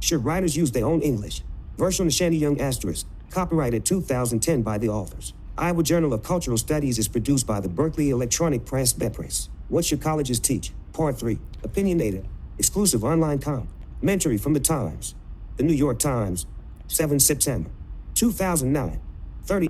Should writers use their own English? Vershawn Ashanti Young asterisk. Copyrighted 2010 by the authors. Iowa Journal of Cultural Studies is produced by the Berkeley Electronic Press Press. What should colleges teach? Part 3. Opinionated. Exclusive online commentary from the Times. The New York Times. 7 September 2009. 30.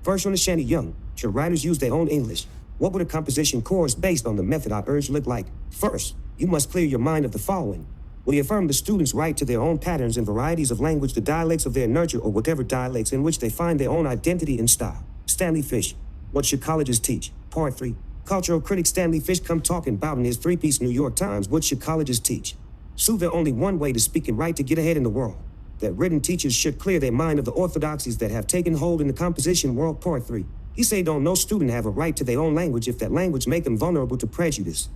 Vershawn Ashanti Young. Should writers use their own English? What would a composition course based on the method I urge look like? First, you must clear your mind of the following. We affirm the students' right to their own patterns and varieties of language, the dialects of their nurture, or whatever dialects in which they find their own identity and style. Stanley Fish. What should colleges teach? Part 3. Cultural critic Stanley Fish come talking about in his three-piece New York Times, what should colleges teach? So there's only one way to speak and write to get ahead in the world. That written teachers should clear their mind of the orthodoxies that have taken hold in the composition world. Part 3. He say don't no student have a right to their own language if that language make them vulnerable to prejudice.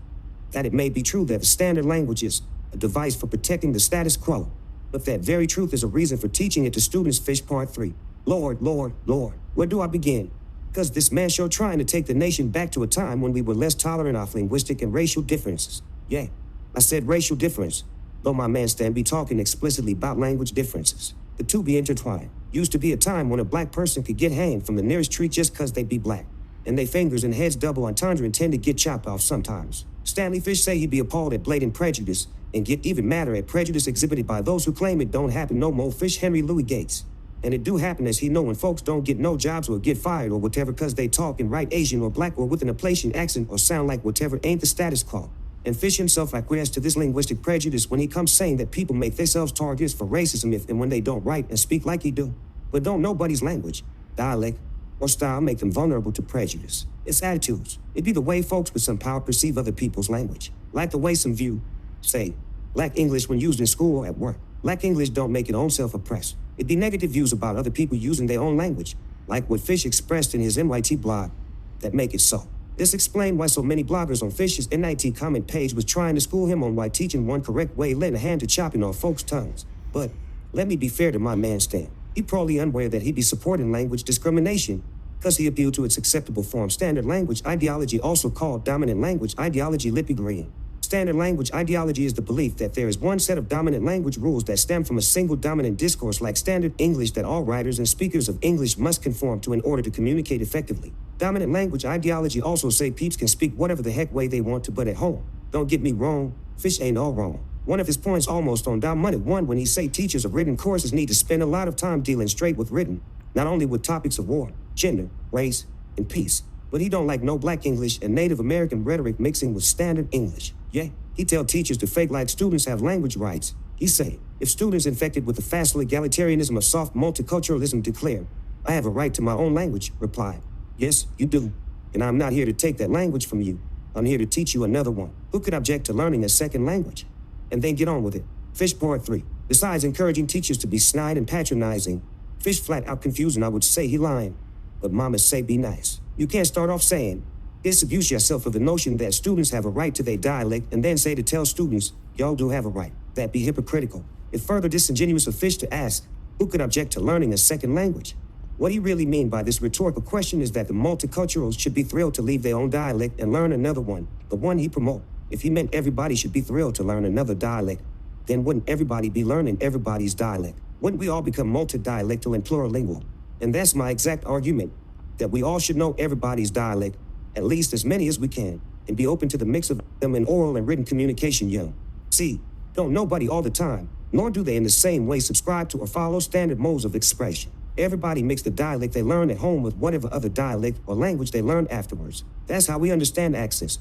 That it may be true that the standard language is a device for protecting the status quo, but that very truth is a reason for teaching it to students. Fish. Part 3. Lord, where do I begin? Because this man sure trying to take the nation back to a time when we were less tolerant of linguistic and racial differences. Yeah, I said racial difference, though my man Stan be talking explicitly about language differences. The two be intertwined. Used to be a time when a black person could get hanged from the nearest tree just because they be black, and they fingers and heads double entendre and tend to get chopped off sometimes. Stanley Fish say he be appalled at blatant prejudice and get even madder at prejudice exhibited by those who claim it don't happen no more. Fish. Henry Louis Gates. And it do happen, as he know, when folks don't get no jobs or get fired or whatever because they talk and write Asian or black or with an Appalachian accent or sound like whatever ain't the status quo. And Fish himself acquiesced to this linguistic prejudice when he comes saying that people make themselves targets for racism if and when they don't write and speak like he do. But don't nobody's language, dialect, or style make them vulnerable to prejudice. It's attitudes. It be the way folks with some power perceive other people's language. Like the way some view, say, lack English when used in school or at work. Lack English don't make it own self oppressed. It be negative views about other people using their own language, like what Fish expressed in his NYT blog, that make it so. This explained why so many bloggers on Fish's NIT comment page was trying to school him on why teaching one correct way lent a hand to chopping off folks' tongues. But let me be fair to my man Stan. He probably unaware that he be supporting language discrimination because he appealed to its acceptable form. Standard language ideology, also called dominant language ideology, Lippy-Green. Standard language ideology is the belief that there is one set of dominant language rules that stem from a single dominant discourse like standard English that all writers and speakers of English must conform to in order to communicate effectively. Dominant language ideology also say peeps can speak whatever the heck way they want to, but at home. Don't get me wrong, Fish ain't all wrong. One of his points almost on dominant one when he say teachers of written courses need to spend a lot of time dealing straight with written, not only with topics of war, gender, race, and peace, but he don't like no black English and Native American rhetoric mixing with standard English. Yeah, he tell teachers to fake like students have language rights. He say, if students infected with the facile egalitarianism of soft multiculturalism declare, I have a right to my own language, reply, yes, you do. And I'm not here to take that language from you. I'm here to teach you another one. Who could object to learning a second language? And then get on with it. Fish. Part 3. Besides encouraging teachers to be snide and patronizing, Fish flat out confusing, I would say he lying. But mamas say be nice. You can't start off saying, disabuse yourself of the notion that students have a right to their dialect and then say to tell students, y'all do have a right. That'd be hypocritical. It's further disingenuous of Fish to ask, who could object to learning a second language? What he really mean by this rhetorical question is that the multiculturals should be thrilled to leave their own dialect and learn another one, the one he promote. If he meant everybody should be thrilled to learn another dialect, then wouldn't everybody be learning everybody's dialect? Wouldn't we all become multidialectal and plurilingual? And that's my exact argument, that we all should know everybody's dialect, at least as many as we can, and be open to the mix of them in oral and written communication. Young. See, don't nobody all the time, nor do they in the same way subscribe to or follow standard modes of expression. Everybody mix the dialect they learn at home with whatever other dialect or language they learn afterwards. That's how we understand accents.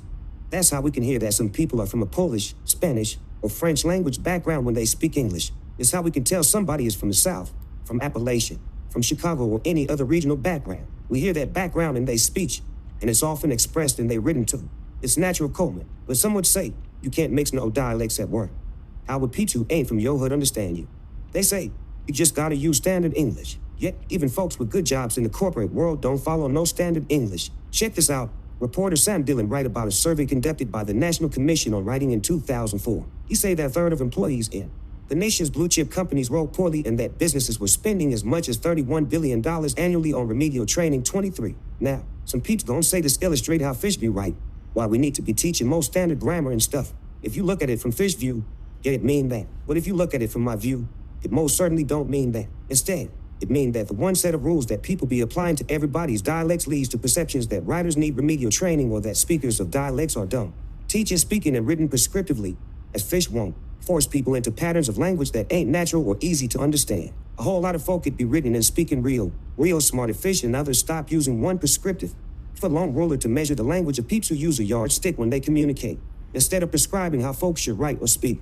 That's how we can hear that some people are from a Polish, Spanish, or French language background when they speak English. It's how we can tell somebody is from the South, from Appalachia, from Chicago, or any other regional background. We hear that background in their speech, and it's often expressed in their written too. It's natural comment, but some would say, you can't mix no dialects at work. How would people who ain't from your hood understand you? They say, you just gotta use standard English. Yet, even folks with good jobs in the corporate world don't follow no standard English. Check this out. Reporter Sam Dillon write about a survey conducted by the National Commission on Writing in 2004. He say that a third of employees in the nation's blue-chip companies wrote poorly and that businesses were spending as much as $31 billion annually on remedial training. 23. Now, some peeps gonna say this illustrate how Fish view right, why we need to be teaching more standard grammar and stuff. If you look at it from Fish view, Yet it mean that. But if you look at it from my view, it most certainly don't mean that. Instead, it mean that the one set of rules that people be applying to everybody's dialects leads to perceptions that writers need remedial training or that speakers of dialects are dumb. Teaching, speaking, and written prescriptively, as Fish won't, force people into patterns of language that ain't natural or easy to understand. A whole lot of folk could be written and speaking real smart if Fish and others stop using one prescriptive, foot-long ruler to measure the language of peeps who use a yardstick when they communicate, instead of prescribing how folks should write or speak.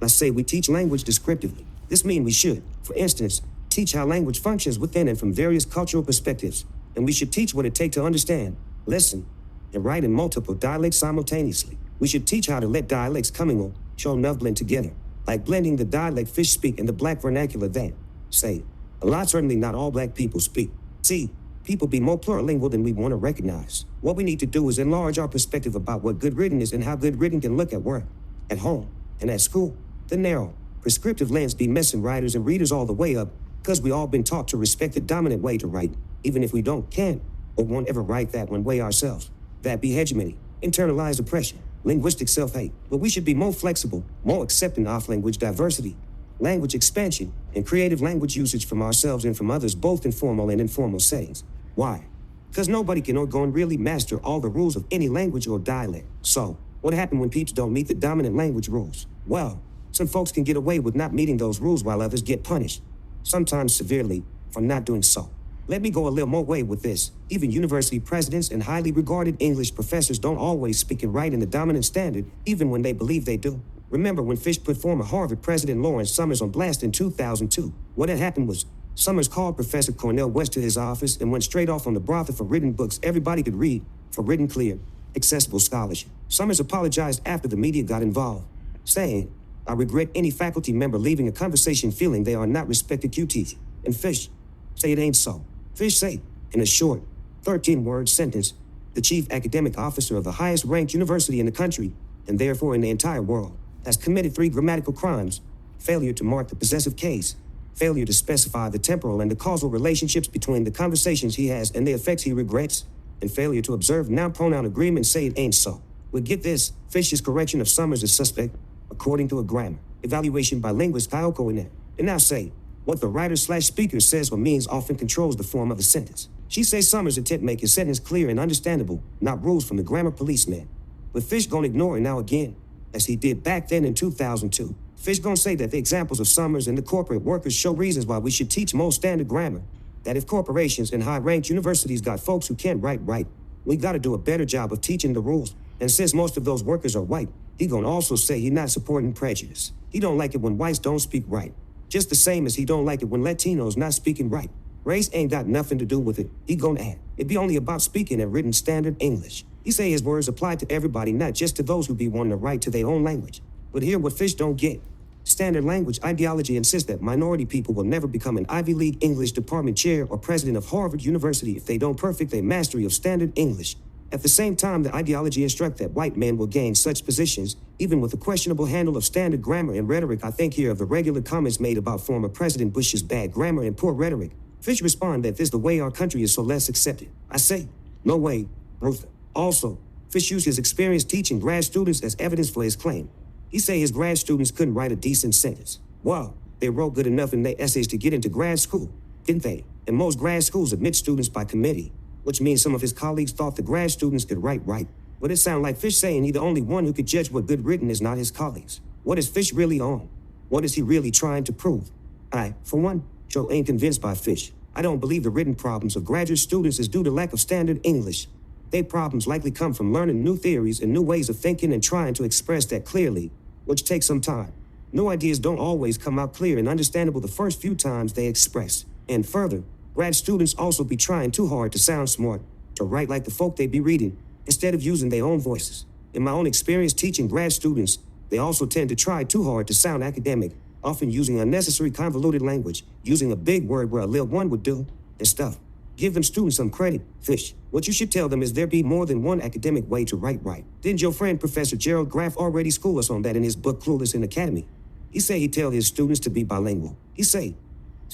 I say we teach language descriptively. This means we should, for instance, teach how language functions within and from various cultural perspectives, and we should teach what it takes to understand, listen, and write in multiple dialects simultaneously. We should teach how to let dialects commingle, show enough blend together, like blending the dialect Fish speak and the black vernacular that, say, a lot, certainly not all black people speak. See, people be more plurilingual than we want to recognize. What we need to do is enlarge our perspective about what good written is and how good written can look at work, at home, and at school. The narrow, prescriptive lens be messing writers and readers all the way up, because we all been taught to respect the dominant way to write, even if we can't, or won't ever write that one way ourselves. That be hegemony, internalized oppression, linguistic self-hate. But we should be more flexible, more accepting of language diversity, language expansion, and creative language usage from ourselves and from others, both in formal and informal settings. Why? Because nobody can or go and really master all the rules of any language or dialect. So, what happened when peeps don't meet the dominant language rules? Well, some folks can get away with not meeting those rules while others get punished, sometimes severely, for not doing so. Let me go a little more way with this. Even university presidents and highly regarded English professors don't always speak and write in the dominant standard, even when they believe they do. Remember when Fish put former Harvard President Lawrence Summers on blast in 2002? What had happened was, Summers called Professor Cornell West to his office and went straight off on the brothel for written books everybody could read, for written, clear, accessible scholarship. Summers apologized after the media got involved, saying, "I regret any faculty member leaving a conversation feeling they are not respected QT." And Fish say it ain't so. Fish say, in a short, 13-word sentence, the chief academic officer of the highest ranked university in the country, and therefore in the entire world, has committed 3 grammatical crimes: failure to mark the possessive case, failure to specify the temporal and the causal relationships between the conversations he has and the effects he regrets, and failure to observe noun-pronoun agreement. Say it ain't so. Well, get this, Fish's correction of Summers is suspect, according to a grammar evaluation by linguist Kyle Cohen. And now say, what the writer/speaker says or means often controls the form of a sentence. She says Summers' intent make his sentence clear and understandable, not rules from the grammar policeman. But Fish gonna ignore it now again, as he did back then in 2002. Fish gonna say that the examples of Summers and the corporate workers show reasons why we should teach more standard grammar. That if corporations and high-ranked universities got folks who can't write right, we gotta do a better job of teaching the rules. And since most of those workers are white, he gonna also say he not supporting prejudice. He don't like it when whites don't speak right, just the same as he don't like it when Latinos not speaking right. Race ain't got nothing to do with it. He gonna add, it be only about speaking and written standard English. He say his words apply to everybody, not just to those who be wanting to write to their own language. But here what Fish don't get. Standard language ideology insists that minority people will never become an Ivy League English department chair or president of Harvard University if they don't perfect their mastery of standard English. At the same time, the ideology instructs that white men will gain such positions, even with a questionable handle of standard grammar and rhetoric. I think here of the regular comments made about former President Bush's bad grammar and poor rhetoric. Fish respond that this the way our country is so less accepted. I say, no way, Ruther. Also, Fish used his experience teaching grad students as evidence for his claim. He say his grad students couldn't write a decent sentence. Well, they wrote good enough in their essays to get into grad school, didn't they? And most grad schools admit students by committee, which means some of his colleagues thought the grad students could write right. But it sounds like Fish saying he the only one who could judge what good written is, not his colleagues. What is Fish really on? What is he really trying to prove? I, for one, sure ain't convinced by Fish. I don't believe the written problems of graduate students is due to lack of standard English. Their problems likely come from learning new theories and new ways of thinking and trying to express that clearly, which takes some time. New ideas don't always come out clear and understandable the first few times they express. And further, grad students also be trying too hard to sound smart, to write like the folk they be reading, instead of using their own voices. In my own experience teaching grad students, they also tend to try too hard to sound academic, often using unnecessary convoluted language, using a big word where a little one would do, and stuff. Give them students some credit, Fish. What you should tell them is there be more than one academic way to write right. Didn't your friend Professor Gerald Graff already school us on that in his book Clueless in Academy? He say he tell his students to be bilingual. He say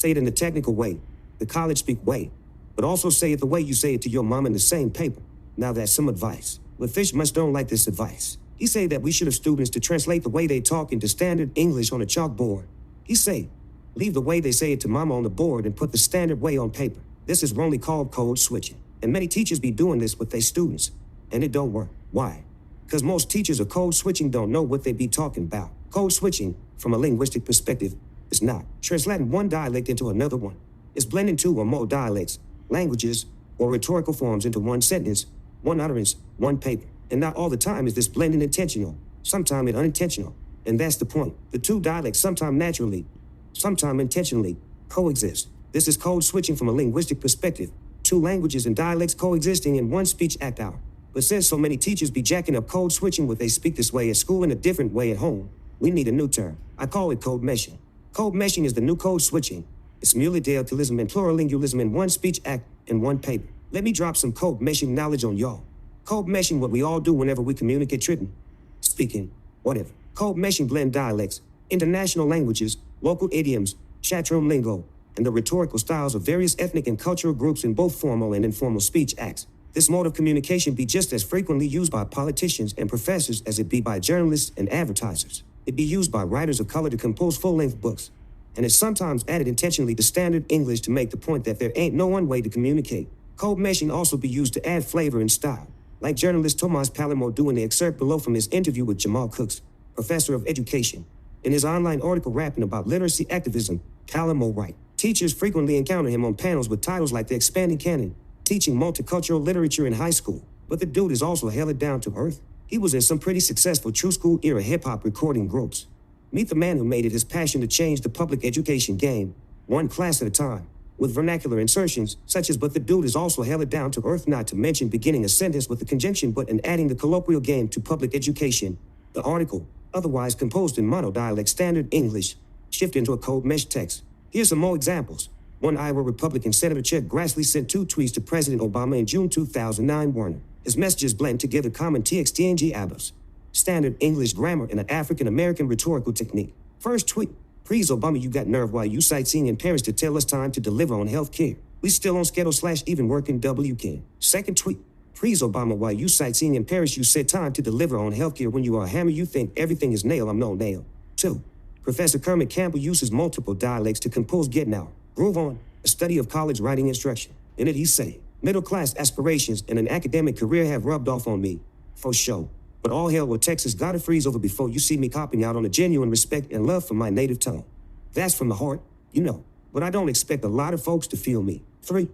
it in the technical way, the college speak way, but also say it the way you say it to your mom in the same paper. Now that's some advice. But Fish must don't like this advice. He say that we should have students to translate the way they talk into standard English on a chalkboard. He say, leave the way they say it to mama on the board and put the standard way on paper. This is wrongly called code switching. And many teachers be doing this with their students. And it don't work. Why? Because most teachers of code switching don't know what they be talking about. Code switching, from a linguistic perspective, is not translating one dialect into another one. It's blending two or more dialects, languages, or rhetorical forms into one sentence, one utterance, one paper. And not all the time is this blending intentional. Sometimes it's unintentional. And that's the point. The two dialects sometimes naturally, sometimes intentionally, coexist. This is code switching from a linguistic perspective. Two languages and dialects coexisting in one speech act out. But since so many teachers be jacking up code switching with they speak this way at school and a different way at home, we need a new term. I call it code meshing. Code meshing is the new code switching. It's multilingualism and plurilingualism in one speech act and one paper. Let me drop some code meshing knowledge on y'all. Code meshing what we all do whenever we communicate tripping, speaking, whatever. Code meshing blend dialects, international languages, local idioms, chatroom lingo, and the rhetorical styles of various ethnic and cultural groups in both formal and informal speech acts. This mode of communication be just as frequently used by politicians and professors as it be by journalists and advertisers. It be used by writers of color to compose full-length books. And it's sometimes added intentionally to standard English to make the point that there ain't no one way to communicate. Code meshing also be used to add flavor and style, like journalist Tomas Palomar do in the excerpt below from his interview with Jamal Cooks, professor of education. In his online article rapping about literacy activism, Palomar writes, teachers frequently encounter him on panels with titles like The Expanding Canon, teaching multicultural literature in high school. But the dude is also hella down to earth. He was in some pretty successful true school era hip-hop recording groups. Meet the man who made it his passion to change the public education game, one class at a time, with vernacular insertions such as but the dude is also hella down to earth, not to mention beginning a sentence with the conjunction but and adding the colloquial game to public education. The article, otherwise composed in monodialect standard English, shift into a code mesh text. Here's some more examples. One Iowa Republican Senator Chet Grassley sent 2 tweets to President Obama in June 2009 warning. His messages blend together common TXTNG abas, standard English grammar, and an African-American rhetorical technique. First tweet, please Obama, you got nerve while you sightseeing in Paris to tell us time to deliver on health care. We still on schedule / even working WCAN. Second tweet, please Obama, while you sightseeing in Paris you said time to deliver on health care. When you are a hammer you think everything is nail, I'm no nail. 2. Professor Kermit Campbell uses multiple dialects to compose Get Now, Groove On, a study of college writing instruction. In it he say, middle-class aspirations and an academic career have rubbed off on me, for sure. But all hell will Texas gotta freeze over before you see me copping out on a genuine respect and love for my native tongue. That's from the heart, you know, but I don't expect a lot of folks to feel me. 3.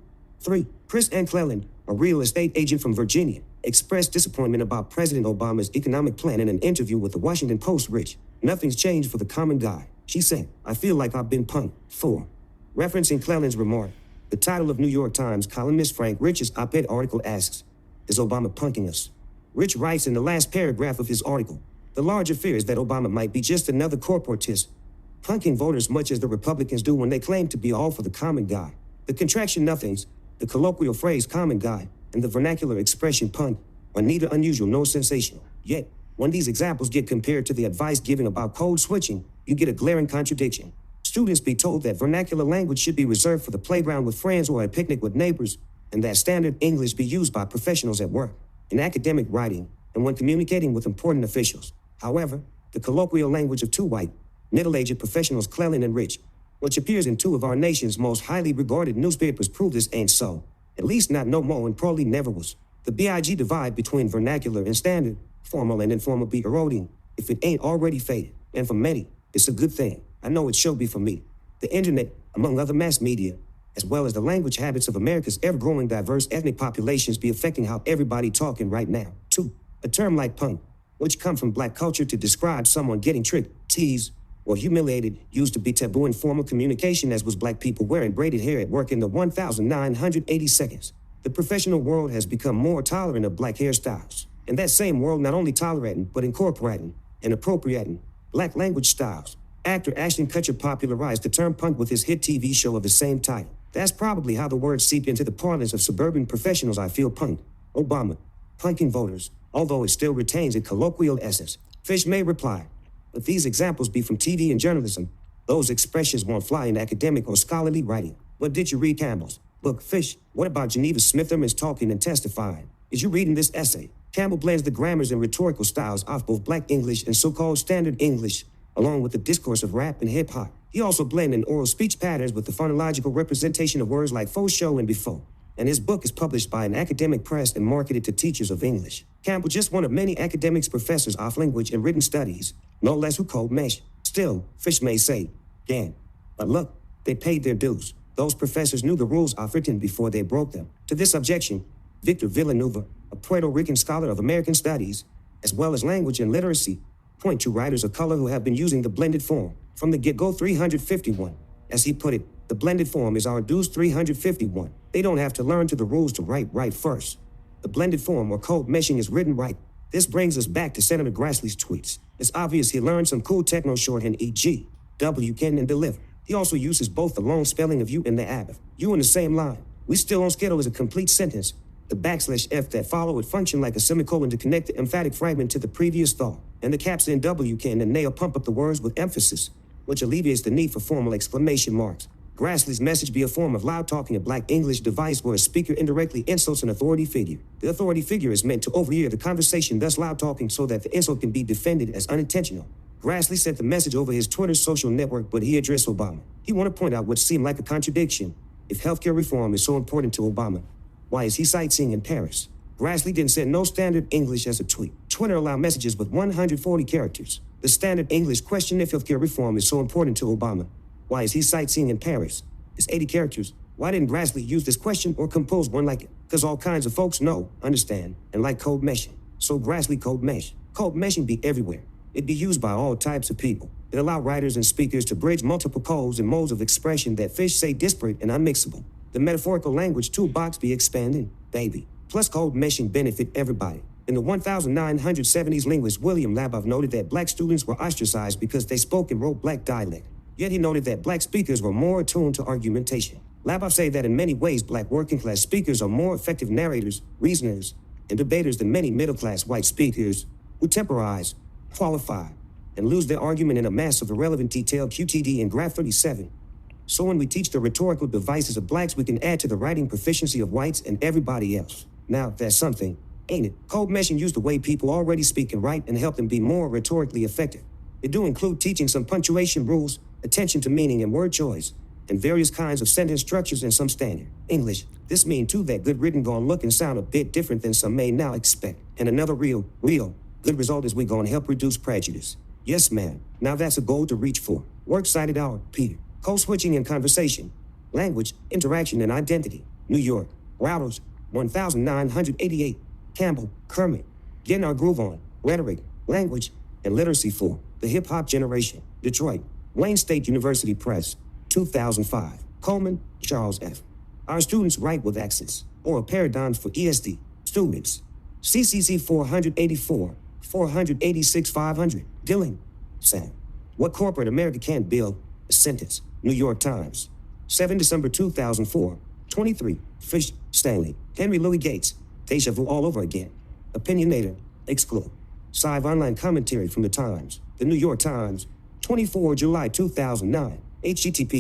Chris Cleland, a real estate agent from Virginia, expressed disappointment about President Obama's economic plan in an interview with the Washington Post. Rich, nothing's changed for the common guy. She said, I feel like I've been punked. 4. Referencing Cleland's remark, the title of New York Times columnist Frank Rich's op-ed article asks, is Obama punking us? Rich writes in the last paragraph of his article, the larger fear is that Obama might be just another corporatist, punking voters much as the Republicans do when they claim to be all for the common guy. The contraction nothings, the colloquial phrase common guy, and the vernacular expression punk are neither unusual nor sensational. Yet, when these examples get compared to the advice given about code switching, you get a glaring contradiction. Students be told that vernacular language should be reserved for the playground with friends or a picnic with neighbors, and that standard English be used by professionals at work, in academic writing, and when communicating with important officials. However, the colloquial language of 2 white, middle-aged professionals, Cleland and Rich, which appears in 2 of our nation's most highly regarded newspapers, prove this ain't so. At least not no more and probably never was. The BIG divide between vernacular and standard, formal and informal be eroding, if it ain't already faded. And for many, it's a good thing. I know it should be for me. The internet, among other mass media, as well as the language habits of America's ever-growing diverse ethnic populations be affecting how everybody talking right now. 2. A term like punk, which come from black culture to describe someone getting tricked, teased, or humiliated, used to be taboo in formal communication, as was black people wearing braided hair at work in the 1980 seconds. The professional world has become more tolerant of black hairstyles. And that same world not only tolerating, but incorporating and appropriating black language styles. Actor Ashton Kutcher popularized the term punk with his hit TV show of the same title. That's probably how the word seeped into the parlance of suburban professionals. I feel punked. Obama, punking voters, although it still retains a colloquial essence. Fish may reply, but these examples be from TV and journalism. Those expressions won't fly in academic or scholarly writing. But did you read Campbell's book, Fish? What about Geneva Smitherman's talking and testifying? Is you reading this essay? Campbell blends the grammars and rhetorical styles of both Black English and so-called Standard English, along with the discourse of rap and hip-hop. He also blended in oral speech patterns with the phonological representation of words like faux show and before. And his book is published by an academic press and marketed to teachers of English. Campbell just one of many academics professors of language and written studies, no less who code mesh. Still, fish may say, "Gan." But look, they paid their dues. Those professors knew the rules of written before they broke them. To this objection, Victor Villanueva, a Puerto Rican scholar of American studies, as well as language and literacy, point to writers of color who have been using the blended form from the get-go 351. As he put it, the blended form is our dues 351. They don't have to learn to the rules to write right first. The blended form or code meshing is written right. This brings us back to Senator Grassley's tweets. It's obvious he learned some cool techno shorthand, e.g. W can and deliver. He also uses both the long spelling of you and the above. You in the same line. We still on schedule is a complete sentence. The \f that follow it function like a semicolon to connect the emphatic fragment to the previous thought. And the caps in W can and nail pump up the words with emphasis, which alleviates the need for formal exclamation marks. Grassley's message be a form of loud talking, a Black English device where a speaker indirectly insults an authority figure. The authority figure is meant to overhear the conversation, thus loud talking so that the insult can be defended as unintentional. Grassley sent the message over his Twitter social network, but he addressed Obama. He wanted to point out what seemed like a contradiction. If healthcare reform is so important to Obama, why is he sightseeing in Paris? Grassley didn't send no standard English as a tweet. Twitter allowed messages with 140 characters. The standard English question: if healthcare reform is so important to Obama, why is he sightseeing in Paris? It's 80 characters. Why didn't Grassley use this question or compose one like it? Because all kinds of folks know, understand, and like code meshing. So Grassley code mesh. Code meshing be everywhere. It be used by all types of people. It allow writers and speakers to bridge multiple codes and modes of expression that fish say disparate and unmixable. The metaphorical language toolbox be expanding, baby. Plus code meshing benefit everybody. In the 1970s, linguist William Labov noted that Black students were ostracized because they spoke and wrote Black dialect. Yet he noted that Black speakers were more attuned to argumentation. Labov said that in many ways, Black working-class speakers are more effective narrators, reasoners, and debaters than many middle-class white speakers who temporize, qualify, and lose their argument in a mass of irrelevant detail. QTD in Graph 37. So when we teach the rhetorical devices of Blacks, we can add to the writing proficiency of whites and everybody else. Now, that's something, ain't it? Code meshing used the way people already speak and write and help them be more rhetorically effective. It do include teaching some punctuation rules, attention to meaning and word choice, and various kinds of sentence structures and some standard English. This mean too that good written gon' look and sound a bit different than some may now expect. And another real good result is we gon' help reduce prejudice. Yes, ma'am. Now that's a goal to reach for. Works cited out, Peter. Code switching and conversation. Language, interaction, and identity. New York. Routers, 1988. Campbell, Kermit. Getting our groove on. Rhetoric, language, and literacy for the hip-hop generation. Detroit. Wayne State University Press. 2005. Coleman, Charles F. Our students write with accents. Oral paradigms for ESD. Students. CCC 484. 486 500. Dillon, Sam. What corporate America can't build? A sentence. New York Times. 7 December 2004. 23. Fish, Stanley. Henry Louis Gates. Deja vu all over again. Opinionator. Exclude. Sive online commentary from the Times. The New York Times. 24 July 2009. HTTP.